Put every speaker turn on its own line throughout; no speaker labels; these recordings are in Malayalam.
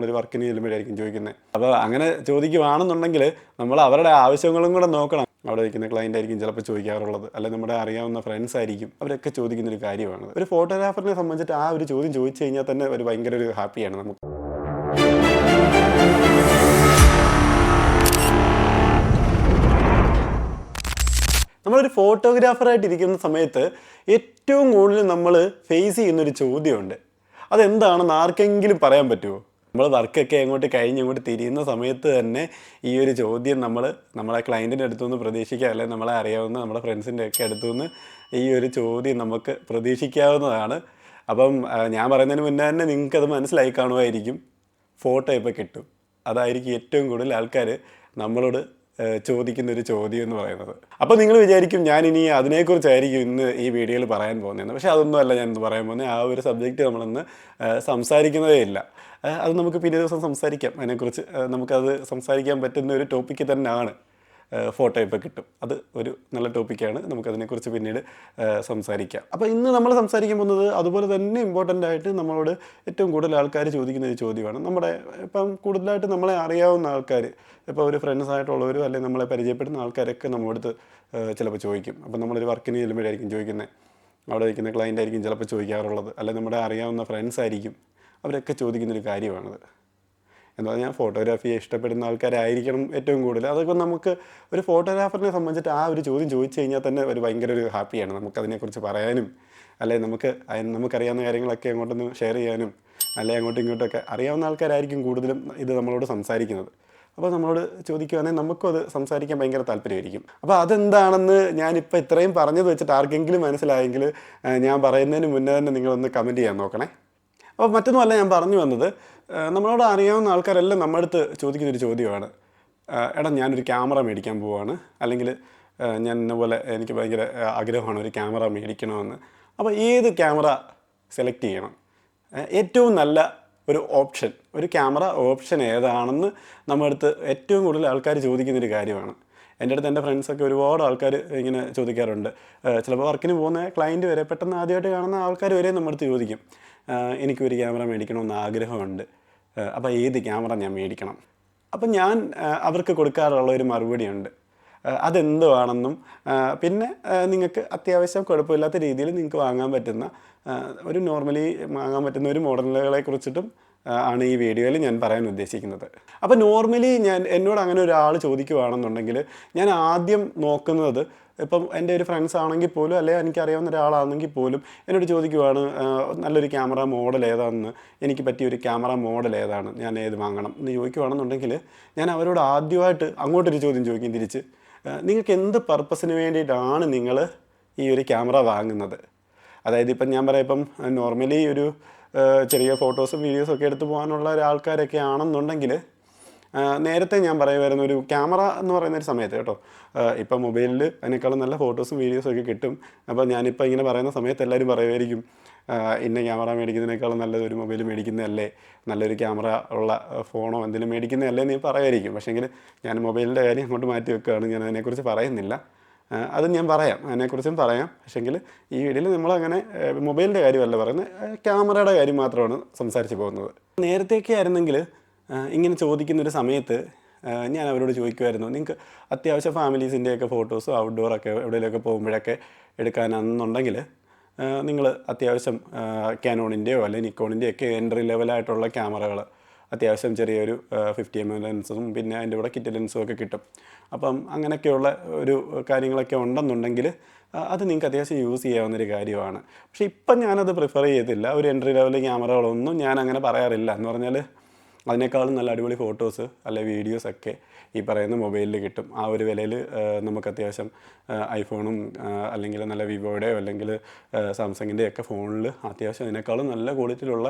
ഒരു വർക്കിന് ചെല്ലുമ്പോഴായിരിക്കും ചോദിക്കുന്നത്. അപ്പോൾ അങ്ങനെ ചോദിക്കുകയാണെന്നുണ്ടെങ്കിൽ നമ്മൾ അവരുടെ ആവശ്യങ്ങളും കൂടെ നോക്കണം. അവിടെ വയ്ക്കുന്ന ക്ലയൻ്റ് ആയിരിക്കും ചിലപ്പോൾ ചോദിക്കാറുള്ളത്, അല്ലെങ്കിൽ നമ്മുടെ അറിയാവുന്ന ഫ്രണ്ട്സ് ആയിരിക്കും, അവരൊക്കെ ചോദിക്കുന്നൊരു കാര്യമാണ്. ഒരു ഫോട്ടോഗ്രാഫറിനെ സംബന്ധിച്ചിട്ട് ആ ഒരു ചോദ്യം ചോദിച്ചു കഴിഞ്ഞാൽ തന്നെ ഒരു ഭയങ്കര ഒരു ഹാപ്പിയാണ് നമുക്ക്. നമ്മളൊരു ഫോട്ടോഗ്രാഫറായിട്ട് ഇരിക്കുന്ന സമയത്ത് ഏറ്റവും കൂടുതൽ നമ്മൾ ഫേസ് ചെയ്യുന്നൊരു ചോദ്യമുണ്ട്. അതെന്താണെന്ന് ആർക്കെങ്കിലും പറയാൻ പറ്റുമോ? നമ്മൾ വർക്കൊക്കെ അങ്ങോട്ട് കഴിഞ്ഞ് തിരിയുന്ന സമയത്ത് തന്നെ ഈ ഒരു ചോദ്യം നമ്മളെ ക്ലയൻറ്റിൻ്റെ അടുത്തുനിന്ന് പ്രതീക്ഷിക്കുക, അല്ലെങ്കിൽ നമ്മളെ അറിയാവുന്ന നമ്മുടെ ഫ്രണ്ട്സിൻ്റെ ഒക്കെ അടുത്തുനിന്ന് ഈ ഒരു ചോദ്യം നമുക്ക് പ്രതീക്ഷിക്കാവുന്നതാണ്. അപ്പം ഞാൻ പറയുന്നതിന് മുന്നേ തന്നെ നിങ്ങൾക്കത് മനസ്സിലായി കാണുമായിരിക്കും. ഫോട്ടോ ഇപ്പോൾ കിട്ടും, അതായിരിക്കും ഏറ്റവും കൂടുതൽ ആൾക്കാർ നമ്മളോട് ചോദിക്കുന്നൊരു ചോദ്യം എന്ന് പറയുന്നത്. അപ്പോൾ നിങ്ങൾ വിചാരിക്കും ഞാനിനി അതിനെക്കുറിച്ചായിരിക്കും ഇന്ന് ഈ വീഡിയോയിൽ പറയാൻ പോകുന്നതെന്ന്. പക്ഷേ അതൊന്നുമല്ല ഞാൻ ഇന്ന് പറയാൻ പോകുന്നത്. ആ ഒരു സബ്ജക്റ്റ് നമ്മളിന്ന് സംസാരിക്കുന്നതേ ഇല്ല. അത് നമുക്ക് പിന്നെ ദിവസം സംസാരിക്കാം. അതിനെക്കുറിച്ച് നമുക്കത് സംസാരിക്കാൻ പറ്റുന്ന ഒരു ടോപ്പിക്ക് തന്നെയാണ് ഫോട്ടോ ഇപ്പോൾ കിട്ടും. അത് ഒരു നല്ല ടോപ്പിക്കാണ്, നമുക്കതിനെക്കുറിച്ച് പിന്നീട് സംസാരിക്കാം. അപ്പോൾ ഇന്ന് നമ്മൾ സംസാരിക്കാൻ പോകുന്നത് അതുപോലെ തന്നെ ഇമ്പോർട്ടൻ്റ് ആയിട്ട് നമ്മളോട് ഏറ്റവും കൂടുതൽ ആൾക്കാർ ചോദിക്കുന്ന ഒരു ചോദ്യമാണ്. ഇപ്പം കൂടുതലായിട്ട് നമ്മളെ അറിയാവുന്ന ആൾക്കാർ, ഇപ്പോൾ ഒരു ഫ്രണ്ട്സായിട്ടുള്ളവരും അല്ലെങ്കിൽ നമ്മളെ പരിചയപ്പെടുന്ന ആൾക്കാരൊക്കെ നമ്മളടുത്ത് ചിലപ്പോൾ ചോദിക്കും. അപ്പം നമ്മളൊരു വർക്കിന് ചെല്ലുമ്പോഴായിരിക്കും ചോദിക്കുന്നത്, അവിടെ വയ്ക്കുന്ന ക്ലയൻ്റ് ആയിരിക്കും ചിലപ്പോൾ ചോദിക്കാറുള്ളത്, അല്ലെങ്കിൽ നമ്മുടെ അറിയാവുന്ന ഫ്രണ്ട്സ് ആയിരിക്കും, അവരൊക്കെ ചോദിക്കുന്നൊരു കാര്യമാണത്. എന്താ പറഞ്ഞാൽ ഫോട്ടോഗ്രാഫിയെ ഇഷ്ടപ്പെടുന്ന ആൾക്കാരായിരിക്കണം ഏറ്റവും കൂടുതൽ. അതൊക്കെ നമുക്ക് ഒരു ഫോട്ടോഗ്രാഫറിനെ സംബന്ധിച്ചിട്ട് ആ ഒരു ചോദ്യം ചോദിച്ചു കഴിഞ്ഞാൽ തന്നെ ഒരു ഭയങ്കര ഒരു ഹാപ്പിയാണ്. നമുക്കതിനെക്കുറിച്ച് പറയാനും, അല്ലെങ്കിൽ നമുക്കറിയാവുന്ന കാര്യങ്ങളൊക്കെ അങ്ങോട്ടൊന്ന് ഷെയർ ചെയ്യാനും, അല്ലെങ്കിൽ അങ്ങോട്ടും ഇങ്ങോട്ടൊക്കെ അറിയാവുന്ന ആൾക്കാരായിരിക്കും കൂടുതലും ഇത് നമ്മളോട് സംസാരിക്കുന്നത്. അപ്പോൾ നമ്മളോട് ചോദിക്കുകയാണെങ്കിൽ നമുക്കും അത് സംസാരിക്കാൻ ഭയങ്കര താല്പര്യമായിരിക്കും. അപ്പോൾ അതെന്താണെന്ന് ഞാനിപ്പോൾ ഇത്രയും പറഞ്ഞത് വെച്ചിട്ട് ആർക്കെങ്കിലും മനസ്സിലായെങ്കിൽ ഞാൻ പറയുന്നതിന് മുന്നേ തന്നെ നിങ്ങളൊന്ന് കമൻറ്റ് ചെയ്യാൻ നോക്കണേ. അപ്പോൾ മറ്റൊന്നുമല്ല, ഞാൻ പറഞ്ഞു വന്നത്, നമ്മളോട് അറിയാവുന്ന ആൾക്കാരെല്ലാം നമ്മുടെ അടുത്ത് ചോദിക്കുന്നൊരു ചോദ്യമാണ്, എടാ ഞാനൊരു ക്യാമറ മേടിക്കാൻ പോവുകയാണ്, അല്ലെങ്കിൽ ഞാൻ ഇന്നപോലെ എനിക്ക് ഭയങ്കര ആഗ്രഹമാണ് ഒരു ക്യാമറ മേടിക്കണമെന്ന്. അപ്പോൾ ഏത് ക്യാമറ സെലക്ട് ചെയ്യണം? ഏറ്റവും നല്ല ഒരു ഓപ്ഷൻ, ഒരു ക്യാമറ ഓപ്ഷൻ ഏതാണെന്ന് നമ്മുടെ അടുത്ത് ഏറ്റവും കൂടുതൽ ആൾക്കാർ ചോദിക്കുന്നൊരു കാര്യമാണ്. എൻ്റെ അടുത്ത് എൻ്റെ ഫ്രണ്ട്സൊക്കെ ഒരുപാട് ആൾക്കാർ ഇങ്ങനെ ചോദിക്കാറുണ്ട്. ചിലപ്പോൾ വർക്കിന് പോകുന്ന ക്ലയൻറ്റ് വരെ, പെട്ടെന്ന് ആദ്യമായിട്ട് കാണുന്ന ആൾക്കാർ വരെ നമ്മുടെ അടുത്ത് ചോദിക്കും, എനിക്കൊരു ക്യാമറ മേടിക്കണമെന്ന് ആഗ്രഹമുണ്ട്, അപ്പോൾ ഏത് ക്യാമറ ഞാൻ മേടിക്കണം? അപ്പം ഞാൻ അവർക്ക് കൊടുക്കാറുള്ള ഒരു മറുപടിയുണ്ട്, അതെന്തുവാണെന്നും പിന്നെ നിങ്ങൾക്ക് അത്യാവശ്യം കുഴപ്പമില്ലാത്ത രീതിയിൽ നിങ്ങൾക്ക് വാങ്ങാൻ പറ്റുന്ന നോർമലി വാങ്ങാൻ പറ്റുന്ന ഒരു മോഡലുകളെ കുറിച്ചിട്ടും ആണ് ഈ വീഡിയോയിൽ ഞാൻ പറയാൻ ഉദ്ദേശിക്കുന്നത്. അപ്പോൾ നോർമലി എന്നോട് അങ്ങനെ ഒരാൾ ചോദിക്കുകയാണെന്നുണ്ടെങ്കിൽ ഞാൻ ആദ്യം നോക്കുന്നത്, ഇപ്പം എൻ്റെ ഒരു ഫ്രണ്ട്സ് ആണെങ്കിൽ പോലും, അല്ലെങ്കിൽ എനിക്കറിയാവുന്ന ഒരാളാണെങ്കിൽ പോലും എന്നോട് ചോദിക്കുവാണ് നല്ലൊരു ക്യാമറ മോഡൽ ഏതാണെന്ന്, എനിക്ക് പറ്റിയൊരു ക്യാമറ മോഡൽ ഏതാണ്, ഞാൻ ഏത് വാങ്ങണം എന്ന് ചോദിക്കുവാണെന്നുണ്ടെങ്കിൽ ഞാൻ അവരോട് ആദ്യമായിട്ട് അങ്ങോട്ടൊരു ചോദ്യം ചോദിക്കും തിരിച്ച്, നിങ്ങൾക്ക് എന്ത് പർപ്പസിന് വേണ്ടിയിട്ടാണ് നിങ്ങൾ ഈ ഒരു ക്യാമറ വാങ്ങുന്നത്? അതായത് ഇപ്പം ഞാൻ പറയാം, ഇപ്പം നോർമലി ഒരു ചെറിയ ഫോട്ടോസും വീഡിയോസും ഒക്കെ എടുത്ത് പോകാനുള്ള ഒരാൾക്കാരൊക്കെ ആണെന്നുണ്ടെങ്കിൽ നേരത്തെ ഞാൻ പറയുമായിരുന്നു, ഒരു ക്യാമറ എന്ന് പറയുന്നൊരു സമയത്ത് കേട്ടോ, ഇപ്പം മൊബൈലിൽ അതിനേക്കാളും നല്ല ഫോട്ടോസും വീഡിയോസും ഒക്കെ കിട്ടും. അപ്പോൾ ഞാനിപ്പോൾ ഇങ്ങനെ പറയുന്ന സമയത്ത് എല്ലാവരും പറയുമായിരിക്കും, ഇന്ന ക്യാമറ മേടിക്കുന്നതിനേക്കാളും നല്ലത് ഒരു മൊബൈൽ മേടിക്കുന്നതല്ലേ, നല്ലൊരു ക്യാമറ ഉള്ള ഫോണോ എന്തെങ്കിലും മേടിക്കുന്നതല്ലേ നീ പറയുമായിരിക്കും. പക്ഷേങ്കിൽ ഞാൻ മൊബൈലിൻ്റെ കാര്യം അങ്ങോട്ട് മാറ്റി വെക്കുകയാണ്, ഞാൻ അതിനെക്കുറിച്ച് പറയുന്നില്ല. അത് ഞാൻ പറയാം, അതിനെക്കുറിച്ചും പറയാം. പക്ഷേങ്കിൽ ഈ വീഡിയോയിൽ നമ്മളങ്ങനെ മൊബൈലിൻ്റെ കാര്യമല്ല പറയുന്നത്, ക്യാമറയുടെ കാര്യം മാത്രമാണ് സംസാരിച്ച് പോകുന്നത്. നേരത്തെയൊക്കെ ആയിരുന്നെങ്കിൽ ഇങ്ങനെ ചോദിക്കുന്നൊരു സമയത്ത് ഞാൻ അവരോട് ചോദിക്കുമായിരുന്നു, നിങ്ങൾക്ക് അത്യാവശ്യം ഫാമിലീസിൻ്റെയൊക്കെ ഫോട്ടോസും ഔട്ട്ഡോറൊക്കെ എവിടെയെങ്കിലുമൊക്കെ പോകുമ്പോഴൊക്കെ എടുക്കാനാണെന്നുണ്ടെങ്കിൽ നിങ്ങൾ അത്യാവശ്യം ക്യാനോണിൻ്റെയോ അല്ലെങ്കിൽ നിക്കോണിൻ്റെയോ ഒക്കെ എൻട്രി ലെവലായിട്ടുള്ള ക്യാമറകൾ, അത്യാവശ്യം ചെറിയൊരു 50mm ലെൻസും പിന്നെ അതിൻ്റെ കൂടെ കിറ്റ് ലെൻസും ഒക്കെ കിട്ടും. അപ്പം അങ്ങനെയൊക്കെയുള്ള ഒരു കാര്യങ്ങളൊക്കെ ഉണ്ടെന്നുണ്ടെങ്കിൽ അത് നിങ്ങൾക്ക് അത്യാവശ്യം യൂസ് ചെയ്യാവുന്നൊരു കാര്യമാണ്. പക്ഷേ ഇപ്പം ഞാനത് പ്രിഫർ ചെയ്തില്ല. ഒരു എൻട്രി ലെവൽ ക്യാമറകളൊന്നും ഞാൻ അങ്ങനെ പറയാറില്ല. എന്ന് പറഞ്ഞാൽ അതിനേക്കാളും നല്ല അടിപൊളി ഫോട്ടോസ് അല്ലെ വീഡിയോസൊക്കെ ഈ പറയുന്ന മൊബൈലിൽ കിട്ടും. ആ ഒരു വിലയിൽ നമുക്ക് അത്യാവശ്യം ഐഫോണും അല്ലെങ്കിൽ നല്ല വിവോയുടെയോ അല്ലെങ്കിൽ സാംസങ്ങിൻ്റെയൊക്കെ ഫോണിൽ അത്യാവശ്യം അതിനേക്കാളും നല്ല ക്വാളിറ്റിയിലുള്ള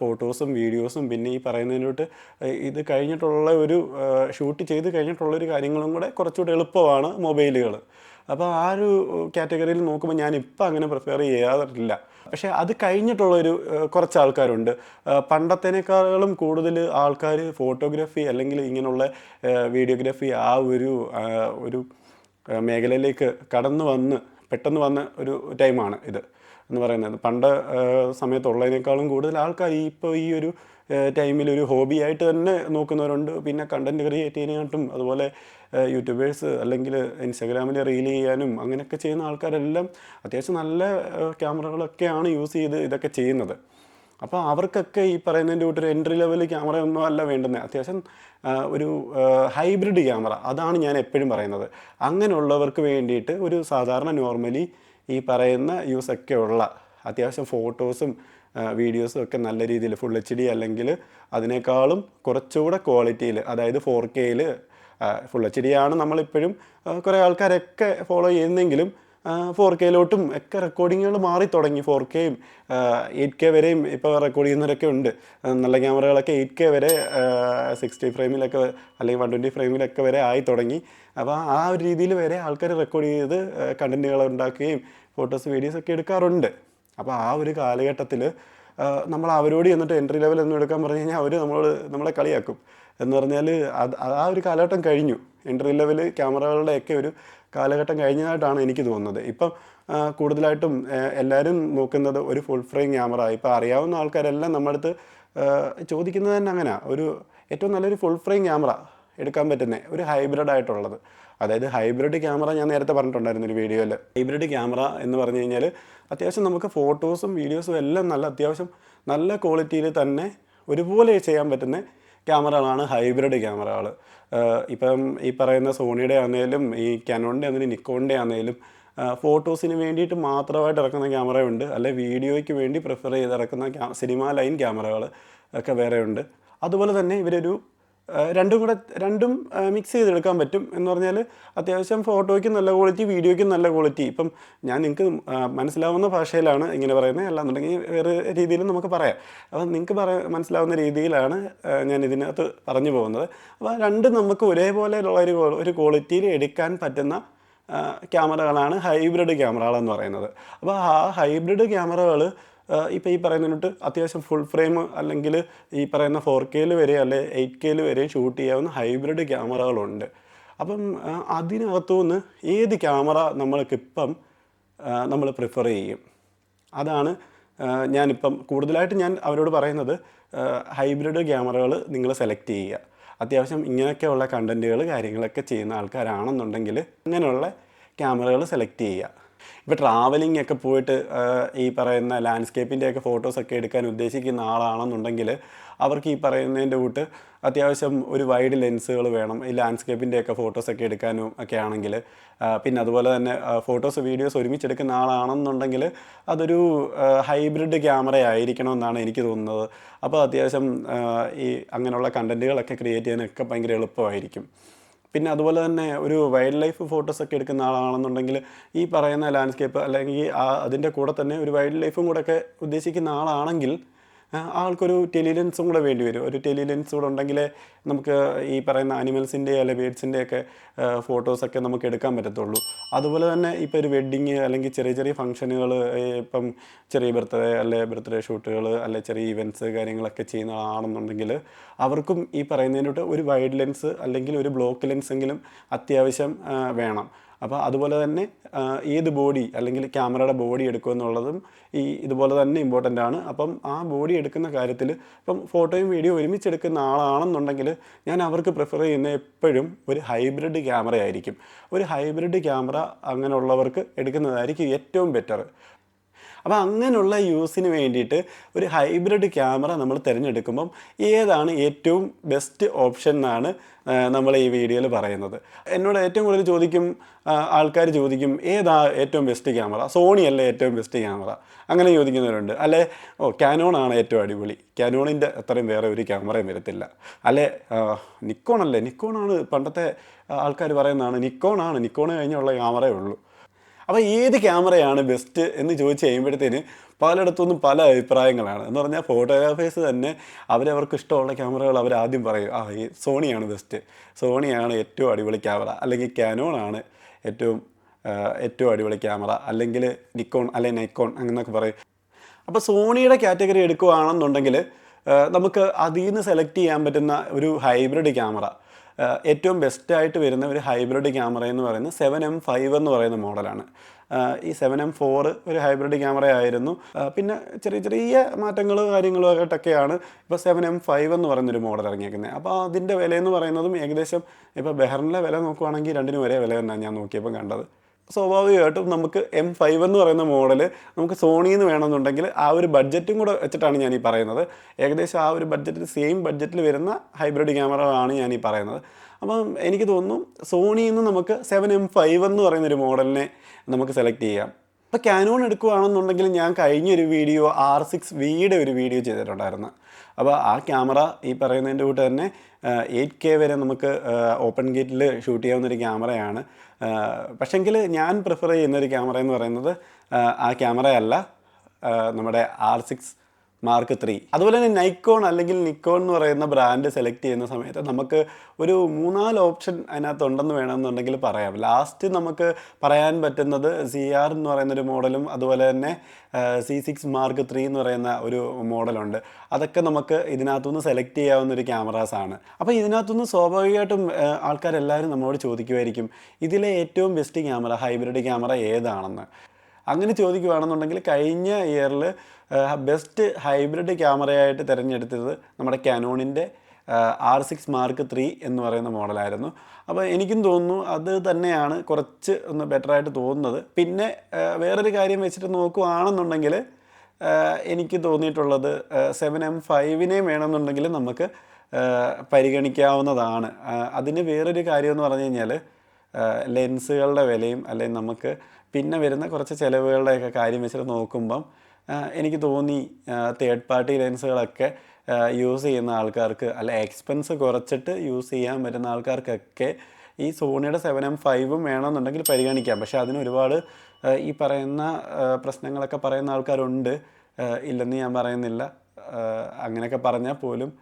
ഫോട്ടോസും വീഡിയോസും പിന്നെ ഈ പറയുന്നതിനോട്ട് ഇത് കഴിഞ്ഞിട്ടുള്ള ഒരു ഷൂട്ട് ചെയ്ത് കഴിഞ്ഞിട്ടുള്ളൊരു കാര്യങ്ങളും കൂടെ കുറച്ചുകൂടെ എളുപ്പമാണ് മൊബൈലുകൾ. അപ്പോൾ ആ ഒരു കാറ്റഗറിയിൽ നോക്കുമ്പോൾ ഞാനിപ്പോൾ അങ്ങനെ പ്രിഫർ ചെയ്യാറില്ല. പക്ഷേ അത് കഴിഞ്ഞിട്ടുള്ളൊരു കുറച്ച് ആൾക്കാരുണ്ട്. പണ്ടത്തേനേക്കാളും കൂടുതൽ ആൾക്കാർ ഫോട്ടോഗ്രാഫി അല്ലെങ്കിൽ ഇങ്ങനെയുള്ള വീഡിയോഗ്രാഫി ആ ഒരു മേഖലയിലേക്ക് പെട്ടെന്ന് വന്ന ഒരു ടൈമാണ് ഇത് എന്ന് പറയുന്നത്. പണ്ട് സമയത്തുള്ളതിനേക്കാളും കൂടുതൽ ആൾക്കാർ ഇപ്പോൾ ഈ ഒരു ടൈമിൽ ഒരു ഹോബിയായിട്ട് തന്നെ നോക്കുന്നവരുണ്ട്. പിന്നെ കണ്ടൻറ്റ് ക്രിയേറ്റ് ചെയ്യാനായിട്ടും അതുപോലെ യൂട്യൂബേഴ്സ് അല്ലെങ്കിൽ ഇൻസ്റ്റാഗ്രാമിൽ റീൽ ചെയ്യാനും അങ്ങനെയൊക്കെ ചെയ്യുന്ന ആൾക്കാരെല്ലാം അത്യാവശ്യം നല്ല ക്യാമറകളൊക്കെയാണ് യൂസ് ചെയ്ത് ഇതൊക്കെ ചെയ്യുന്നത്. അപ്പോൾ അവർക്കൊക്കെ ഈ പറയുന്നതിൻ്റെ കൂട്ടൊരു എൻട്രി ലെവൽ ക്യാമറ ഒന്നും അല്ല വേണ്ടുന്നത്. അത്യാവശ്യം ഒരു ഹൈബ്രിഡ് ക്യാമറ, അതാണ് ഞാൻ എപ്പോഴും പറയുന്നത്. അങ്ങനെയുള്ളവർക്ക് വേണ്ടിയിട്ട് ഒരു സാധാരണ നോർമലി ഈ പറയുന്ന യൂസൊക്കെ ഉള്ള അത്യാവശ്യം ഫോട്ടോസും വീഡിയോസും ഒക്കെ നല്ല രീതിയിൽ ഫുൾ HD അല്ലെങ്കിൽ അതിനേക്കാളും കുറച്ചുകൂടെ ക്വാളിറ്റിയിൽ, അതായത് 4K ഫുൾ HD ആണ് നമ്മളിപ്പോഴും കുറേ ആൾക്കാരൊക്കെ ഫോളോ ചെയ്യുന്നെങ്കിലും 4Kയിലോട്ടും ഒക്കെ റെക്കോർഡിങ്ങുകൾ മാറി തുടങ്ങി. 4Kയും 8K വരെയും ഇപ്പോൾ റെക്കോർഡ് ചെയ്യുന്നവരൊക്കെ ഉണ്ട്. നല്ല ക്യാമറകളൊക്കെ 8K വരെ 60 ഫ്രെയിമിലൊക്കെ അല്ലെങ്കിൽ 120 ഫ്രെയിമിലൊക്കെ വരെ ആയി തുടങ്ങി. അപ്പോൾ ആ ഒരു രീതിയിൽ വരെ ആൾക്കാർ റെക്കോർഡ് ചെയ്ത് കണ്ടൻറ്റുകൾ ഉണ്ടാക്കുകയും ഫോട്ടോസ് വീഡിയോസ് ഒക്കെ എടുക്കാറുണ്ട്. അപ്പോൾ ആ ഒരു കാലഘട്ടത്തിൽ നമ്മൾ അവരോട് ചെന്നിട്ട് എൻട്രി ലെവൽ ഒന്നും എടുക്കാൻ പറഞ്ഞു കഴിഞ്ഞാൽ അവർ നമ്മളെ കളിയാക്കും. എന്ന് പറഞ്ഞാൽ ആ ഒരു കാലഘട്ടം കഴിഞ്ഞു. എൻട്രി ലെവൽ ക്യാമറകളുടെയൊക്കെ ഒരു കാലഘട്ടം കഴിഞ്ഞതായിട്ടാണ് എനിക്ക് തോന്നുന്നത്. ഇപ്പം കൂടുതലായിട്ടും എല്ലാവരും നോക്കുന്നത് ഒരു ഫുൾ ഫ്രെയിം ക്യാമറ. ഇപ്പോൾ അറിയാവുന്ന ആൾക്കാരെല്ലാം നമ്മുടെ അടുത്ത് ചോദിക്കുന്നത് തന്നെ അങ്ങനെ, ഒരു ഏറ്റവും നല്ലൊരു ഫുൾ ഫ്രെയിം ക്യാമറ എടുക്കാൻ പറ്റുന്ന ഒരു ഹൈബ്രിഡ് ആയിട്ടുള്ളത്. അതായത് ഹൈബ്രിഡ് ക്യാമറ ഞാൻ നേരത്തെ പറഞ്ഞിട്ടുണ്ടായിരുന്നു ഒരു വീഡിയോയിൽ. ഹൈബ്രിഡ് ക്യാമറ എന്ന് പറഞ്ഞു കഴിഞ്ഞാൽ അത്യാവശ്യം നമുക്ക് ഫോട്ടോസും വീഡിയോസും എല്ലാം അത്യാവശ്യം നല്ല ക്വാളിറ്റിയിൽ തന്നെ ഒരുപോലെ ചെയ്യാൻ പറ്റുന്ന ക്യാമറകളാണ് ഹൈബ്രിഡ് ക്യാമറകൾ. ഇപ്പം ഈ പറയുന്ന സോണിയുടെ ആണെങ്കിലും ഈ കാനോണിൻ്റെ ആണെങ്കിലും നിക്കോണിൻ്റെ ആണെങ്കിലും ഫോട്ടോസിന് വേണ്ടിയിട്ട് മാത്രമായിട്ട് ഇറക്കുന്ന ക്യാമറയുണ്ട്, അല്ലെ വീഡിയോയ്ക്ക് വേണ്ടി പ്രിഫർ ചെയ്ത് ഇറക്കുന്ന സിനിമ ലൈൻ ക്യാമറകൾ ഒക്കെ വേറെ ഉണ്ട്. അതുപോലെ തന്നെ ഇവരൊരു രണ്ടും മിക്സ് ചെയ്തെടുക്കാൻ പറ്റും. എന്ന് പറഞ്ഞാൽ അത്യാവശ്യം ഫോട്ടോയ്ക്ക് നല്ല ക്വാളിറ്റി, വീഡിയോയ്ക്കും നല്ല ക്വാളിറ്റി. ഇപ്പം ഞാൻ നിങ്ങൾക്ക് മനസ്സിലാവുന്ന ഭാഷയിലാണ് ഇങ്ങനെ പറയുന്നത്, അല്ലാന്നുണ്ടെങ്കിൽ വേറെ രീതിയിലും നമുക്ക് പറയാം. അപ്പം നിങ്ങൾക്ക് മനസ്സിലാവുന്ന രീതിയിലാണ് ഞാൻ ഇതിനകത്ത് പറഞ്ഞു പോകുന്നത്. അപ്പോൾ രണ്ടും നമുക്ക് ഒരേപോലെ ഉള്ള ഒരു ക്വാളിറ്റിയിൽ എടുക്കാൻ പറ്റുന്ന ക്യാമറകളാണ് ഹൈബ്രിഡ് ക്യാമറകളെന്ന് പറയുന്നത്. അപ്പോൾ ആ ഹൈബ്രിഡ് ക്യാമറകൾ ഇപ്പോൾ ഈ പറയുന്നതിനോട്ട് അത്യാവശ്യം ഫുൾ ഫ്രെയിം അല്ലെങ്കിൽ ഈ പറയുന്ന 4K വരെ അല്ലെ 8K വരെ ഷൂട്ട് ചെയ്യാവുന്ന ഹൈബ്രിഡ് ക്യാമറകളുണ്ട്. അപ്പം അതിനകത്തുനിന്ന് ഏത് ക്യാമറ നമ്മൾക്കിപ്പം നമ്മൾ പ്രിഫർ ചെയ്യും, അതാണ് ഞാനിപ്പം കൂടുതലായിട്ട് ഞാൻ അവരോട് പറയുന്നത്. ഹൈബ്രിഡ് ക്യാമറകൾ നിങ്ങൾ സെലക്ട് ചെയ്യുക. അത്യാവശ്യം ഇങ്ങനെയൊക്കെയുള്ള കണ്ടൻറ്റുകൾ കാര്യങ്ങളൊക്കെ ചെയ്യുന്ന ആൾക്കാരാണെന്നുണ്ടെങ്കിൽ അങ്ങനെയുള്ള ക്യാമറകൾ സെലക്ട് ചെയ്യുക. ഇപ്പോൾ ട്രാവലിംഗ് ഒക്കെ പോയിട്ട് ഈ പറയുന്ന ലാൻഡ്സ്കേപ്പിൻ്റെയൊക്കെ ഫോട്ടോസൊക്കെ എടുക്കാൻ ഉദ്ദേശിക്കുന്ന ആളാണെന്നുണ്ടെങ്കിൽ അവർക്ക് ഈ പറയുന്നതിൻ്റെ കൂട്ട് അത്യാവശ്യം ഒരു വൈഡ് ലെൻസുകൾ വേണം ഈ ലാൻഡ്സ്കേപ്പിൻ്റെയൊക്കെ ഫോട്ടോസൊക്കെ എടുക്കാനും ഒക്കെ ആണെങ്കിൽ. പിന്നെ അതുപോലെ തന്നെ ഫോട്ടോസ് വീഡിയോസ് ഒരുമിച്ചെടുക്കുന്ന ആളാണെന്നുണ്ടെങ്കിൽ അതൊരു ഹൈബ്രിഡ് ക്യാമറ ആയിരിക്കണമെന്നാണ് എനിക്ക് തോന്നുന്നത്. അപ്പോൾ അത്യാവശ്യം ഈ അങ്ങനെയുള്ള കണ്ടൻറ്റുകളൊക്കെ ക്രിയേറ്റ് ചെയ്യാനൊക്കെ ഭയങ്കര എളുപ്പമായിരിക്കും. പിന്നെ അതുപോലെ തന്നെ ഒരു വൈൽഡ് ലൈഫ് ഫോട്ടോസൊക്കെ എടുക്കുന്ന ആളാണെന്നുണ്ടെങ്കിൽ ഈ പറയുന്ന ലാൻഡ്സ്കേപ്പ് അല്ലെങ്കിൽ അതിൻ്റെ കൂടെ തന്നെ ഒരു വൈൽഡ് ലൈഫും കൂടെ ഒക്കെ ഉദ്ദേശിക്കുന്ന ആളാണെങ്കിൽ ആൾക്കൊരു ടെലിലെൻസും കൂടെ വേണ്ടി വരും. ഒരു ടെലിലെൻസ് കൂടെ ഉണ്ടെങ്കിലേ നമുക്ക് ഈ പറയുന്ന ആനിമൽസിൻ്റെ അല്ലെങ്കിൽ ബേഡ്സിൻ്റെയൊക്കെ ഫോട്ടോസൊക്കെ നമുക്ക് എടുക്കാൻ പറ്റത്തുള്ളൂ. അതുപോലെ തന്നെ ഇപ്പോൾ ഒരു വെഡ്ഡിങ് അല്ലെങ്കിൽ ചെറിയ ചെറിയ ഫംഗ്ഷനുകൾ, ഇപ്പം ചെറിയ ബർത്ത്ഡേ ഷൂട്ടുകൾ അല്ലെ ചെറിയ ഇവൻറ്റ്സ് കാര്യങ്ങളൊക്കെ ചെയ്യുന്ന ആണെന്നുണ്ടെങ്കിൽ അവർക്കും ഈ പറയുന്നതിനോട്ട് ഒരു വൈഡ് ലെൻസ് അല്ലെങ്കിൽ ഒരു ബ്ലോക്ക് ലെൻസെങ്കിലും അത്യാവശ്യം വേണം. അപ്പോൾ അതുപോലെ തന്നെ ഏത് ബോഡി അല്ലെങ്കിൽ ക്യാമറയുടെ ബോഡി എടുക്കുമെന്നുള്ളതും ഇതുപോലെ തന്നെ ഇമ്പോർട്ടൻ്റ് ആണ്. അപ്പം ആ ബോഡി എടുക്കുന്ന കാര്യത്തിൽ ഇപ്പം ഫോട്ടോയും വീഡിയോ ഒരുമിച്ചെടുക്കുന്ന ആളാണെന്നുണ്ടെങ്കിൽ ഞാൻ അവർക്ക് പ്രിഫർ ചെയ്യുന്ന എപ്പോഴും ഒരു ഹൈബ്രിഡ് ക്യാമറ ആയിരിക്കും. ഒരു ഹൈബ്രിഡ് ക്യാമറ അങ്ങനെയുള്ളവർക്ക് എടുക്കുന്നതായിരിക്കും ഏറ്റവും ബെറ്റർ. അപ്പോൾ അങ്ങനെയുള്ള യൂസിന് വേണ്ടിയിട്ട് ഒരു ഹൈബ്രിഡ് ക്യാമറ നമ്മൾ തിരഞ്ഞെടുക്കുമ്പം ഏതാണ് ഏറ്റവും ബെസ്റ്റ് ഓപ്ഷൻ എന്നാണ് നമ്മൾ ഈ വീഡിയോയിൽ പറയുന്നത്. എന്നോട് ഏറ്റവും കൂടുതൽ ആൾക്കാർ ചോദിക്കും ഏതാ ഏറ്റവും ബെസ്റ്റ് ക്യാമറ, സോണി അല്ലേ ഏറ്റവും ബെസ്റ്റ് ക്യാമറ, അങ്ങനെ ചോദിക്കുന്നവരുണ്ട്. അല്ലെ കാനോൺ ആണ് ഏറ്റവും അടിപൊളി, കാനോണിൻ്റെ അത്രയും വേറെ ഒരു ക്യാമറയും വരത്തില്ല. അല്ലെ നിക്കോണാണ് പണ്ടത്തെ ആൾക്കാർ പറയുന്നതാണ്, നിക്കോൺ കഴിഞ്ഞുള്ള ക്യാമറയേ ഉള്ളൂ. അപ്പോൾ ഏത് ക്യാമറയാണ് ബെസ്റ്റ് എന്ന് ചോദിച്ച് കഴിയുമ്പോഴത്തേന് പലയിടത്തുനിന്നും പല അഭിപ്രായങ്ങളാണ്. എന്ന് പറഞ്ഞാൽ ഫോട്ടോഗ്രാഫേഴ്സ് തന്നെ അവരവർക്ക് ഇഷ്ടമുള്ള ക്യാമറകൾ ആദ്യം പറയും, ഈ സോണിയാണ് ബെസ്റ്റ്, സോണിയാണ് ഏറ്റവും അടിപൊളി ക്യാമറ, അല്ലെങ്കിൽ കാനോണാണ് ഏറ്റവും അടിപൊളി ക്യാമറ, അല്ലെങ്കിൽ നൈക്കോൺ അങ്ങനെയൊക്കെ പറയും. അപ്പോൾ സോണിയുടെ കാറ്റഗറി എടുക്കുകയാണെന്നുണ്ടെങ്കിൽ നമുക്ക് അതിൽ നിന്ന് സെലക്ട് ചെയ്യാൻ പറ്റുന്ന ഒരു ഹൈബ്രിഡ് ക്യാമറ ഏറ്റവും ബെസ്റ്റായിട്ട് വരുന്ന ഒരു ഹൈബ്രിഡ് ക്യാമറ എന്ന് പറയുന്നത് 7M5 എന്ന് പറയുന്ന മോഡലാണ്. ഈ 7M4 ഒരു ഹൈബ്രിഡ് ക്യാമറ ആയിരുന്നു. പിന്നെ ചെറിയ ചെറിയ മാറ്റങ്ങൾ കാര്യങ്ങളും ആയിട്ടൊക്കെയാണ് ഇപ്പോൾ 7M5 എന്ന് പറയുന്നൊരു മോഡൽ ഇറങ്ങിയേക്കുന്നത്. അപ്പോൾ അതിൻ്റെ വിലയെന്ന് പറയുന്നതും ഏകദേശം ഇപ്പോൾ ബെഹറിനിലെ വില നോക്കുവാണെങ്കിൽ രണ്ടിനും ഒരേ വില തന്നെയാണ് ഞാൻ നോക്കിയപ്പോൾ കണ്ടത്. സ്വാഭാവികമായിട്ടും നമുക്ക് M5 എന്ന് പറയുന്ന മോഡൽ നമുക്ക് സോണിയിൽ നിന്ന് വേണമെന്നുണ്ടെങ്കിൽ ആ ഒരു ബഡ്ജറ്റും കൂടെ വെച്ചിട്ടാണ് ഞാൻ ഈ പറയുന്നത്. ഏകദേശം ആ ഒരു ബഡ്ജറ്റിൽ സെയിം ബഡ്ജറ്റിൽ വരുന്ന ഹൈബ്രിഡ് ക്യാമറകളാണ് ഞാൻ ഈ പറയുന്നത്. അപ്പം എനിക്ക് തോന്നുന്നു സോണിയിൽ നിന്ന് നമുക്ക് 7M5 എന്ന് പറയുന്നൊരു മോഡലിനെ നമുക്ക് സെലക്ട് ചെയ്യാം. ഇപ്പോൾ ക്യാനോൺ എടുക്കുകയാണെന്നുണ്ടെങ്കിൽ ഞാൻ കഴിഞ്ഞൊരു വീഡിയോ R6Vയുടെ ഒരു വീഡിയോ ചെയ്തിട്ടുണ്ടായിരുന്നു. അപ്പോൾ ആ ക്യാമറ ഈ പറയുന്നതിൻ്റെ കൂട്ട് തന്നെ 8K വരെ നമുക്ക് ഓപ്പൺ ഗേറ്റിൽ ഷൂട്ട് ചെയ്യാവുന്നൊരു ക്യാമറയാണ്. പക്ഷെങ്കിൽ ഞാൻ പ്രിഫർ ചെയ്യുന്നൊരു ക്യാമറ എന്ന് പറയുന്നത് ആ ക്യാമറയല്ല, നമ്മുടെ R6 Mark III. അതുപോലെ തന്നെ നൈക്കോൺ അല്ലെങ്കിൽ നിക്കോൺ എന്ന് പറയുന്ന ബ്രാൻഡ് സെലക്ട് ചെയ്യുന്ന സമയത്ത് നമുക്ക് ഒരു 3-4 ഓപ്ഷൻ അതിനകത്ത് ഉണ്ടെന്ന് വേണമെന്നുണ്ടെങ്കിൽ പറയാം. ലാസ്റ്റ് നമുക്ക് പറയാൻ പറ്റുന്നത് CR എന്ന് പറയുന്നൊരു മോഡലും അതുപോലെ തന്നെ C6 Mark III എന്ന് പറയുന്ന ഒരു മോഡലുണ്ട്. അതൊക്കെ നമുക്ക് ഇതിനകത്തുനിന്ന് സെലക്ട് ചെയ്യാവുന്നൊരു ക്യാമറാസാണ്. അപ്പോൾ ഇതിനകത്തുനിന്ന് സ്വാഭാവികമായിട്ടും ആൾക്കാരെല്ലാവരും നമ്മളോട് ചോദിക്കുമായിരിക്കും ഇതിലെ ഏറ്റവും ബെസ്റ്റ് ക്യാമറ ഹൈബ്രിഡ് ക്യാമറ ഏതാണെന്ന്. അങ്ങനെ ചോദിക്കുകയാണെന്നുണ്ടെങ്കിൽ കഴിഞ്ഞ ഇയറിൽ ബെസ്റ്റ് ഹൈബ്രിഡ് ക്യാമറയായിട്ട് തിരഞ്ഞെടുത്തത് നമ്മുടെ ക്യാനോണിൻ്റെ R6 Mark III എന്ന് പറയുന്ന മോഡലായിരുന്നു. അപ്പോൾ എനിക്കും തോന്നുന്നു അത് തന്നെയാണ് കുറച്ച് ഒന്ന് ബെറ്ററായിട്ട് തോന്നുന്നത്. പിന്നെ വേറൊരു കാര്യം വെച്ചിട്ട് നോക്കുകയാണെന്നുണ്ടെങ്കിൽ എനിക്ക് തോന്നിയിട്ടുള്ളത് 7M5നെ വേണമെന്നുണ്ടെങ്കിൽ നമുക്ക് പരിഗണിക്കാവുന്നതാണ്. അതിന് വേറൊരു കാര്യമെന്ന് പറഞ്ഞു കഴിഞ്ഞാൽ ലെൻസുകളുടെ വിലയും അല്ലെങ്കിൽ നമുക്ക് പിന്നെ വരുന്ന കുറച്ച് ചിലവുകളുടെയൊക്കെ കാര്യം വെച്ചിട്ട് നോക്കുമ്പം എനിക്ക് തോന്നി തേർഡ് പാർട്ടി ലെൻസുകളൊക്കെ യൂസ് ചെയ്യുന്ന ആൾക്കാർക്ക് അല്ല എക്സ്പെൻസ് കുറച്ചിട്ട് യൂസ് ചെയ്യാൻ പറ്റുന്ന ആൾക്കാർക്കൊക്കെ ഈ സോണിയുടെ 7M5ഉം വേണമെന്നുണ്ടെങ്കിൽ പരിഗണിക്കാം. പക്ഷേ അതിന് ഒരുപാട് ഈ പറയുന്ന പ്രശ്നങ്ങളൊക്കെ പറയുന്ന ആൾക്കാരുണ്ട്, ഇല്ലെന്ന് ഞാൻ പറയുന്നില്ല. അങ്ങനെയൊക്കെ പറഞ്ഞാൽ പോലും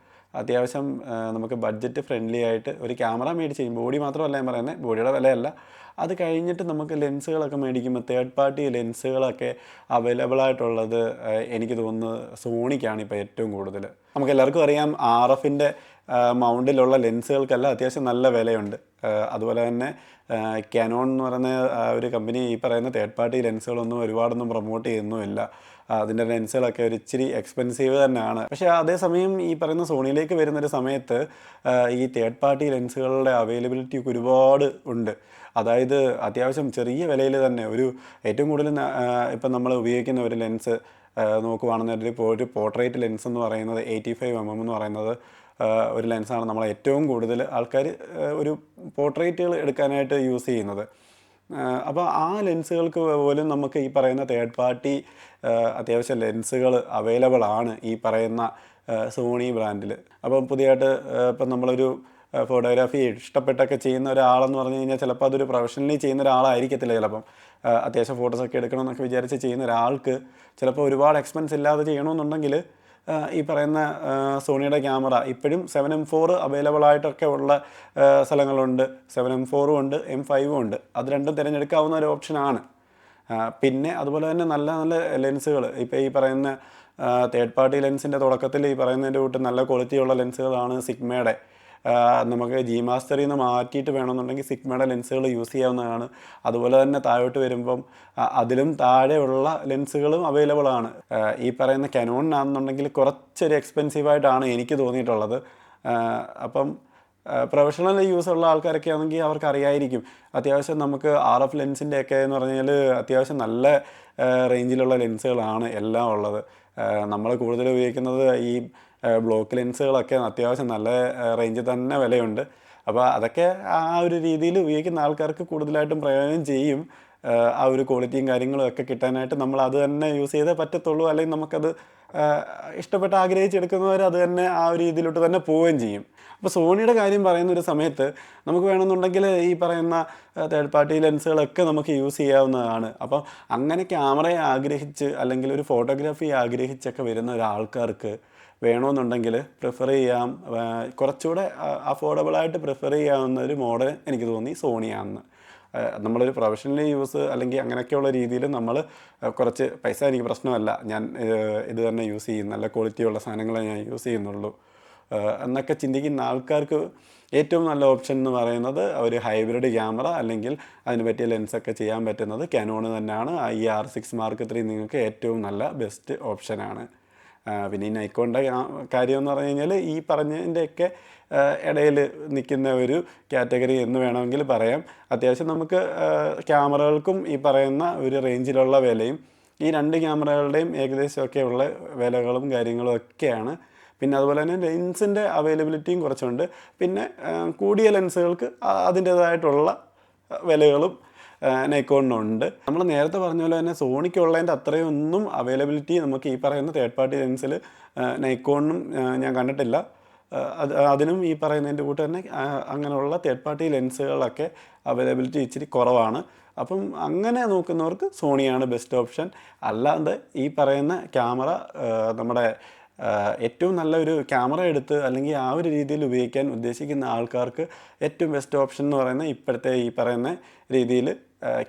അത്യാവശ്യം നമുക്ക് ബഡ്ജറ്റ് ഫ്രണ്ട്ലി ആയിട്ട് ഒരു ക്യാമറ മേടിച്ച് കഴിയും. ബോഡി മാത്രമല്ല ഞാൻ പറയുന്നത്, ബോഡിയുടെ വിലയല്ല, അത് കഴിഞ്ഞിട്ട് നമുക്ക് ലെൻസുകളൊക്കെ മേടിക്കുമ്പോൾ തേർഡ് പാർട്ടി ലെൻസുകളൊക്കെ അവൈലബിൾ ആയിട്ടുള്ളത് എനിക്ക് തോന്നുന്നത് സോണിക്കാണ് ഇപ്പോൾ ഏറ്റവും കൂടുതൽ. നമുക്കെല്ലാവർക്കും അറിയാം RFൻ്റെ മൗണ്ടിലുള്ള ലെൻസുകൾക്കെല്ലാം അത്യാവശ്യം നല്ല വിലയുണ്ട്. അതുപോലെ തന്നെ ക്യാനോൺ എന്ന് പറയുന്ന ഒരു കമ്പനി ഈ പറയുന്ന തേർഡ് പാർട്ടി ലെൻസുകളൊന്നും ഒരുപാടൊന്നും പ്രൊമോട്ട് ചെയ്യുന്നുമില്ല. അതിൻ്റെ ലെൻസുകളൊക്കെ ഒരു ഇച്ചിരി എക്സ്പെൻസീവ് തന്നെയാണ്. പക്ഷേ അതേസമയം ഈ പറയുന്ന സോണിയിലേക്ക് വരുന്നൊരു സമയത്ത് ഈ തേർഡ് പാർട്ടി ലെൻസുകളുടെ അവൈലബിലിറ്റി ഒരുപാട് ഉണ്ട്. അതായത് അത്യാവശ്യം ചെറിയ വിലയിൽ തന്നെ ഒരു ഏറ്റവും കൂടുതൽ ഇപ്പം നമ്മൾ ഉപയോഗിക്കുന്ന ഒരു ലെൻസ് നോക്കുവാണെന്നുണ്ടെങ്കിൽ ഇപ്പോൾ ഒരു പോർട്രേറ്റ് ലെൻസ് എന്ന് പറയുന്നത് 85mm എന്ന് പറയുന്നത് ഒരു ലെൻസാണ് നമ്മൾ ഏറ്റവും കൂടുതൽ ആൾക്കാർ ഒരു പോർട്രേറ്റുകൾ എടുക്കാനായിട്ട് യൂസ് ചെയ്യുന്നത്. അപ്പോൾ ആ ലെൻസുകൾക്ക് പോലും നമുക്ക് ഈ പറയുന്ന തേർഡ് പാർട്ടി അത്യാവശ്യം ലെൻസുകൾ അവൈലബിൾ ആണ് ഈ പറയുന്ന സോണി ബ്രാൻഡിൽ. അപ്പം പുതിയതായിട്ട് ഇപ്പം നമ്മളൊരു ഫോട്ടോഗ്രാഫി ഇഷ്ടപ്പെട്ടൊക്കെ ചെയ്യുന്ന ഒരാളെന്ന് പറഞ്ഞു കഴിഞ്ഞാൽ ചിലപ്പോൾ അതൊരു പ്രൊഫഷണലി ചെയ്യുന്ന ഒരാളായിരിക്കത്തില്ല. ചിലപ്പം അത്യാവശ്യം ഫോട്ടോസൊക്കെ എടുക്കണമെന്നൊക്കെ വിചാരിച്ച് ചെയ്യുന്ന ഒരാൾക്ക് ചിലപ്പോൾ ഒരുപാട് എക്സ്പെൻസ് ഇല്ലാതെ ചെയ്യണമെന്നുണ്ടെങ്കിൽ ഈ പറയുന്ന സോണിയുടെ ക്യാമറ ഇപ്പോഴും 7M4 അവൈലബിൾ ആയിട്ടൊക്കെ ഉള്ള സ്ഥലങ്ങളുണ്ട്. 7M4ഉം ഉണ്ട്, M5ഉം ഉണ്ട്. അത് രണ്ടും തിരഞ്ഞെടുക്കാവുന്ന ഒരു ഓപ്ഷനാണ്. പിന്നെ അതുപോലെ തന്നെ നല്ല നല്ല ലെൻസുകൾ ഇപ്പോൾ ഈ പറയുന്ന തേർഡ് പാർട്ടി ലെൻസിൻ്റെ തുടക്കത്തിൽ ഈ പറയുന്നതിൻ്റെ കൂട്ട് നല്ല ക്വാളിറ്റിയുള്ള ലെൻസുകളാണ് സിഗ്മയുടെ. നമുക്ക് ജി മാസ്റ്ററിൽ നിന്ന് മാറ്റിയിട്ട് വേണമെന്നുണ്ടെങ്കിൽ സിഗ്മയുടെ ലെൻസുകൾ യൂസ് ചെയ്യാവുന്നതാണ്. അതുപോലെ തന്നെ താഴോട്ട് വരുമ്പം അതിലും താഴെയുള്ള ലെൻസുകളും അവൈലബിൾ ആണ്. ഈ പറയുന്ന ക്യാനോണിനാണെന്നുണ്ടെങ്കിൽ കുറച്ചൊരു എക്സ്പെൻസീവായിട്ടാണ് എനിക്ക് തോന്നിയിട്ടുള്ളത്. അപ്പം പ്രൊഫഷണൽ യൂസ് ഉള്ള ആൾക്കാരൊക്കെ ആണെങ്കിൽ അവർക്ക് അറിയായിരിക്കും. അത്യാവശ്യം നമുക്ക് RF ലെൻസിൻ്റെ ഒക്കെ എന്ന് പറഞ്ഞാൽ അത്യാവശ്യം നല്ല റേഞ്ചിലുള്ള ലെൻസുകളാണ് എല്ലാം ഉള്ളത്. നമ്മൾ കൂടുതൽ ഉപയോഗിക്കുന്നത് ഈ ബ്ലോക്ക് ലെൻസുകളൊക്കെ അത്യാവശ്യം നല്ല റേഞ്ചിൽ തന്നെ വിലയുണ്ട്. അപ്പോൾ അതൊക്കെ ആ ഒരു രീതിയിൽ ഉപയോഗിക്കുന്ന ആൾക്കാർക്ക് കൂടുതലായിട്ടും പ്രയോജനം ചെയ്യും. ആ ഒരു ക്വാളിറ്റിയും കാര്യങ്ങളും ഒക്കെ കിട്ടാനായിട്ട് നമ്മൾ അത് തന്നെ യൂസ് ചെയ്തേ പറ്റത്തുള്ളൂ. അല്ലെങ്കിൽ നമുക്കത് ഇഷ്ടപ്പെട്ട് ആഗ്രഹിച്ചെടുക്കുന്നവർ അത് തന്നെ ആ ഒരു രീതിയിലോട്ട് തന്നെ പോവുകയും ചെയ്യും. അപ്പോൾ സോണിയുടെ കാര്യം പറയുന്ന ഒരു സമയത്ത് നമുക്ക് വേണമെന്നുണ്ടെങ്കിൽ ഈ പറയുന്ന തേർഡ് പാർട്ടി ലെൻസുകളൊക്കെ നമുക്ക് യൂസ് ചെയ്യാവുന്നതാണ്. അപ്പം അങ്ങനെ ക്യാമറയെ ആഗ്രഹിച്ച് അല്ലെങ്കിൽ ഒരു ഫോട്ടോഗ്രാഫി ആഗ്രഹിച്ചൊക്കെ വരുന്ന ഒരാൾക്കാർക്ക് വേണമെന്നുണ്ടെങ്കിൽ പ്രിഫർ ചെയ്യാം, കുറച്ചുകൂടെ അഫോർഡബിളായിട്ട് പ്രിഫർ ചെയ്യാവുന്ന ഒരു മോഡൽ എനിക്ക് തോന്നി സോണിയാണെന്ന്. നമ്മളൊരു പ്രൊഫഷണലി യൂസ് അല്ലെങ്കിൽ അങ്ങനെയൊക്കെയുള്ള രീതിയിൽ നമ്മൾ കുറച്ച് പൈസ എനിക്ക് പ്രശ്നമല്ല, ഞാൻ ഇത് തന്നെ യൂസ് ചെയ്യും, നല്ല ക്വാളിറ്റിയുള്ള സാധനങ്ങളെ ഞാൻ യൂസ് ചെയ്യുന്നുള്ളൂ. എന്നൊക്കെ ചിന്തിക്കുന്ന ആൾക്കാർക്ക് ഏറ്റവും നല്ല ഓപ്ഷൻ എന്ന് പറയുന്നത് ഒരു ഹൈബ്രിഡ് ക്യാമറ അല്ലെങ്കിൽ അതിന് പറ്റിയ ലെൻസൊക്കെ ചെയ്യാൻ പറ്റുന്നത് കാനോൺ തന്നെയാണ്. ഈ R6 Mark III നിങ്ങൾക്ക് ഏറ്റവും നല്ല ബെസ്റ്റ് ഓപ്ഷനാണ്. പിന്നെ ഈ നൈക്കോണിൻ്റെ കാര്യം എന്ന് പറഞ്ഞു കഴിഞ്ഞാൽ ഈ പറഞ്ഞതിൻ്റെയൊക്കെ ഇടയിൽ നിൽക്കുന്ന ഒരു കാറ്റഗറി എന്ന് വേണമെങ്കിൽ പറയാം. അത്യാവശ്യം നമുക്ക് ക്യാമറകൾക്കും ഈ പറയുന്ന ഒരു റേഞ്ചിലുള്ള വിലയും ഈ രണ്ട് ക്യാമറകളുടെയും ഏകദേശമൊക്കെ ഉള്ള വിലകളും കാര്യങ്ങളും ഒക്കെയാണ്. പിന്നെ അതുപോലെ തന്നെ ലെൻസിൻ്റെ അവൈലബിലിറ്റിയും കുറച്ചുണ്ട്. പിന്നെ കൂടിയ ലെൻസുകൾക്ക് അതിൻ്റേതായിട്ടുള്ള വിലകളും നൈക്കോണിനുണ്ട്. നമ്മൾ നേരത്തെ പറഞ്ഞ പോലെ തന്നെ സോണിക്കുള്ളതിൻ്റെ അത്രയും ഒന്നും അവൈലബിലിറ്റി നമുക്ക് ഈ പറയുന്ന തേർഡ് പാർട്ടി ലെൻസിൽ നൈക്കോണിനും ഞാൻ കണ്ടിട്ടില്ല. അതിനും ഈ പറയുന്നതിൻ്റെ കൂട്ട് തന്നെ അങ്ങനെയുള്ള തേർഡ് പാർട്ടി ലെൻസുകളൊക്കെ അവൈലബിലിറ്റി ഇച്ചിരി കുറവാണ്. അപ്പം അങ്ങനെ നോക്കുന്നവർക്ക് സോണിയാണ് ബെസ്റ്റ് ഓപ്ഷൻ. അല്ലാതെ ഈ പറയുന്ന ക്യാമറ നമ്മുടെ ഏറ്റവും നല്ലൊരു ക്യാമറ എടുത്ത് അല്ലെങ്കിൽ ആ ഒരു രീതിയിൽ ഉപയോഗിക്കാൻ ഉദ്ദേശിക്കുന്ന ആൾക്കാർക്ക് ഏറ്റവും ബെസ്റ്റ് ഓപ്ഷൻ എന്ന് പറയുന്നത് ഇപ്പോഴത്തെ ഈ പറയുന്ന രീതിയിൽ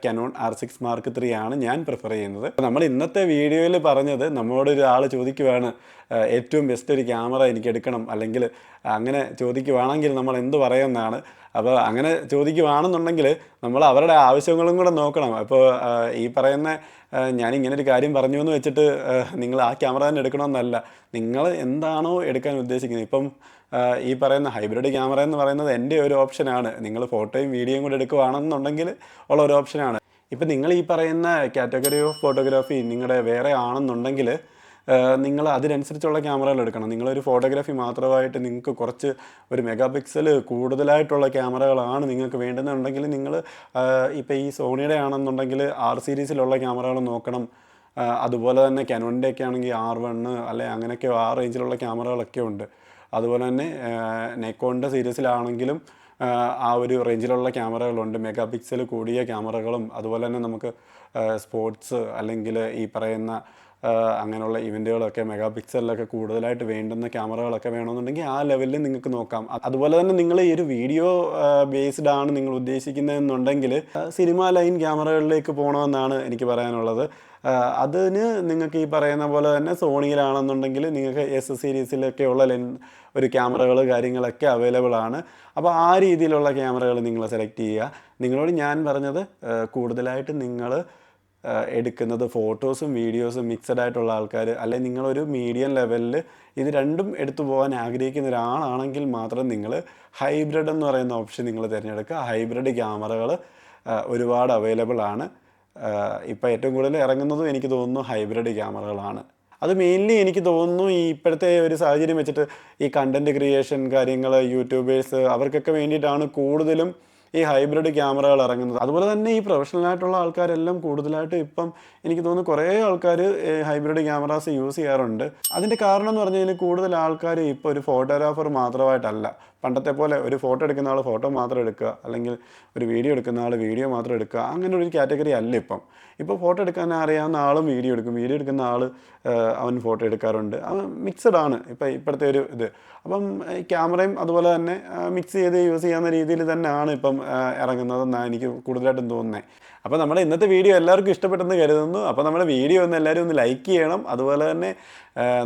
കാനോൺ R6 Mark III ആണ് ഞാൻ പ്രിഫർ ചെയ്യുന്നത്. നമ്മൾ ഇന്നത്തെ വീഡിയോയിൽ പറഞ്ഞത് നമ്മളോട് ഒരാൾ ചോദിക്കുവാണ് ഏറ്റവും ബെസ്റ്റ് ഒരു ക്യാമറ എനിക്ക് എടുക്കണം, അല്ലെങ്കിൽ അങ്ങനെ ചോദിക്കുവാണെങ്കിൽ നമ്മൾ എന്ത് പറയുമെന്നാണ്. അപ്പോൾ അങ്ങനെ ചോദിക്കുവാണെന്നുണ്ടെങ്കിൽ നമ്മൾ അവരുടെ ആവശ്യങ്ങളും കൂടെ നോക്കണം. അപ്പോൾ ഈ പറയുന്ന ഞാനിങ്ങനെ ഒരു കാര്യം പറഞ്ഞു എന്ന് വെച്ചിട്ട് നിങ്ങൾ ആ ക്യാമറ തന്നെ എടുക്കണമെന്നല്ല. നിങ്ങൾ എന്താണോ എടുക്കാൻ ഉദ്ദേശിക്കുന്നത്, ഇപ്പം ഈ പറയുന്ന ഹൈബ്രിഡ് ക്യാമറ എന്ന് പറയുന്നത് എൻ്റെ ഒരു ഓപ്ഷനാണ്. നിങ്ങൾ ഫോട്ടോയും വീഡിയോയും കൂടെ എടുക്കുകയാണെന്നുണ്ടെങ്കിൽ ഉള്ള ഒരു ഓപ്ഷനാണ്. ഇപ്പം നിങ്ങൾ ഈ പറയുന്ന കാറ്റഗറി ഓഫ് ഫോട്ടോഗ്രാഫി നിങ്ങളുടെ വേറെ ആണെന്നുണ്ടെങ്കിൽ നിങ്ങൾ അതിനനുസരിച്ചുള്ള ക്യാമറകൾ എടുക്കണം. നിങ്ങളൊരു ഫോട്ടോഗ്രാഫി മാത്രമായിട്ട് നിങ്ങൾക്ക് കുറച്ച് ഒരു മെഗാ പിക്സൽ കൂടുതലായിട്ടുള്ള ക്യാമറകളാണ് നിങ്ങൾക്ക് വേണ്ടുന്നുണ്ടെങ്കിൽ നിങ്ങൾ ഇപ്പോൾ ഈ സോണിയുടെ ആണെന്നുണ്ടെങ്കിൽ R സീരീസിലുള്ള ക്യാമറകൾ നോക്കണം. അതുപോലെ തന്നെ കാനോണിൻ്റെ ഒക്കെ ആണെങ്കിൽ R1 അല്ലെ അങ്ങനെയൊക്കെ ആ റേഞ്ചിലുള്ള ക്യാമറകളൊക്കെ ഉണ്ട്. അതുപോലെ തന്നെ നൈക്കോണിൻ്റെ സീരീസിലാണെങ്കിലും ആ ഒരു റേഞ്ചിലുള്ള ക്യാമറകളുണ്ട്, മെഗാ പിക്സൽ കൂടിയ ക്യാമറകളും. അതുപോലെ തന്നെ നമുക്ക് സ്പോർട്സ് അല്ലെങ്കിൽ ഈ പറയുന്ന അങ്ങനെയുള്ള ഇവൻറ്റുകളൊക്കെ മെഗാ പിക്സലിലൊക്കെ കൂടുതലായിട്ട് വേണ്ടുന്ന ക്യാമറകളൊക്കെ വേണമെന്നുണ്ടെങ്കിൽ ആ ലെവലിൽ നിങ്ങൾക്ക് നോക്കാം. അതുപോലെ തന്നെ നിങ്ങൾ ഈ ഒരു വീഡിയോ ബേസ്ഡ് ആണ് നിങ്ങൾ ഉദ്ദേശിക്കുന്നതെന്നുണ്ടെങ്കിൽ സിനിമ ലൈൻ ക്യാമറകളിലേക്ക് പോകണമെന്നാണ് എനിക്ക് പറയാനുള്ളത്. അതിന് നിങ്ങൾക്ക് ഈ പറയുന്ന പോലെ തന്നെ സോണിയിലാണെന്നുണ്ടെങ്കിൽ നിങ്ങൾക്ക് S സീരീസിലൊക്കെയുള്ള ഒരു ക്യാമറകൾ കാര്യങ്ങളൊക്കെ അവൈലബിൾ ആണ്. അപ്പോൾ ആ രീതിയിലുള്ള ക്യാമറകൾ നിങ്ങൾ സെലക്ട് ചെയ്യുക. നിങ്ങളോട് ഞാൻ പറഞ്ഞത് കൂടുതലായിട്ട് നിങ്ങൾ എടുക്കുന്നത് ഫോട്ടോസും വീഡിയോസും മിക്സഡ് ആയിട്ടുള്ള ആൾക്കാർ, അല്ലെങ്കിൽ നിങ്ങളൊരു മീഡിയം ലെവലിൽ ഇത് രണ്ടും എടുത്തു പോകാൻ ആഗ്രഹിക്കുന്ന ഒരാളാണെങ്കിൽ മാത്രം നിങ്ങൾ ഹൈബ്രിഡ് എന്ന് പറയുന്ന ഓപ്ഷൻ നിങ്ങൾ തിരഞ്ഞെടുക്കുക. ഹൈബ്രിഡ് ക്യാമറകൾ ഒരുപാട് അവൈലബിൾ ആണ്. ഇപ്പോൾ ഏറ്റവും കൂടുതൽ ഇറങ്ങുന്നതും എനിക്ക് തോന്നുന്നു ഹൈബ്രിഡ് ക്യാമറകളാണ്. അത് മെയിൻലി എനിക്ക് തോന്നുന്നു ഈ ഇപ്പോഴത്തെ ഒരു സാഹചര്യം വെച്ചിട്ട് ഈ കണ്ടൻറ് ക്രിയേഷൻ കാര്യങ്ങൾ യൂട്യൂബേഴ്സ് അവർക്കൊക്കെ വേണ്ടിയിട്ടാണ് കൂടുതലും ഈ ഹൈബ്രിഡ് ക്യാമറകൾ ഇറങ്ങുന്നത്. അതുപോലെ തന്നെ ഈ പ്രൊഫഷണലായിട്ടുള്ള ആൾക്കാരെല്ലാം കൂടുതലായിട്ട് ഇപ്പം എനിക്ക് തോന്നുന്നു കുറേ ആൾക്കാർ ഹൈബ്രിഡ് ക്യാമറാസ് യൂസ് ചെയ്യാറുണ്ട്. അതിൻ്റെ കാരണം എന്ന് പറഞ്ഞു കഴിഞ്ഞാൽ കൂടുതൽ ആൾക്കാർ ഇപ്പോൾ ഒരു ഫോട്ടോഗ്രാഫർ മാത്രമായിട്ടല്ല, പണ്ടത്തെ പോലെ ഒരു ഫോട്ടോ എടുക്കുന്ന ആൾ ഫോട്ടോ മാത്രം എടുക്കുക, അല്ലെങ്കിൽ ഒരു വീഡിയോ എടുക്കുന്ന ആൾ വീഡിയോ മാത്രം എടുക്കുക, അങ്ങനെ ഒരു കാറ്റഗറി അല്ല ഇപ്പം. ഇപ്പോൾ ഫോട്ടോ എടുക്കാൻ അറിയാവുന്ന ആളും വീഡിയോ എടുക്കും, വീഡിയോ എടുക്കുന്ന ആൾ അവൻ ഫോട്ടോ എടുക്കാറുണ്ട്. അത് മിക്സഡ് ആണ് ഇപ്പോഴത്തെ ഒരു ഇത്. അപ്പം ക്യാമറയും അതുപോലെ തന്നെ മിക്സ് ചെയ്ത് യൂസ് ചെയ്യാവുന്ന രീതിയിൽ തന്നെയാണ് ഇപ്പം ഇറങ്ങുന്നതെന്നാണ് എനിക്ക് കൂടുതലായിട്ടും തോന്നുന്നത്. അപ്പോൾ നമ്മുടെ ഇന്നത്തെ വീഡിയോ എല്ലാവർക്കും ഇഷ്ടപ്പെട്ടെന്ന് കരുതുന്നു. അപ്പോൾ നമ്മുടെ വീഡിയോ ഒന്ന് എല്ലാവരും ഒന്ന് ലൈക്ക് ചെയ്യണം. അതുപോലെ തന്നെ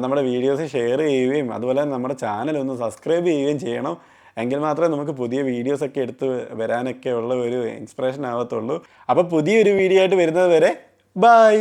നമ്മുടെ വീഡിയോസ് ഷെയർ ചെയ്യുകയും അതുപോലെ തന്നെ നമ്മുടെ ചാനൽ ഒന്ന് സബ്സ്ക്രൈബ് ചെയ്യുകയും ചെയ്യണം. എങ്കിൽ മാത്രമേ നമുക്ക് പുതിയ വീഡിയോസൊക്കെ എടുത്ത് വരാനൊക്കെ ഉള്ള ഒരു ഇൻസ്പിറേഷൻ ആവത്തുള്ളൂ. അപ്പോൾ പുതിയൊരു വീഡിയോ ആയിട്ട് വരുന്നത് വരെ ബൈ.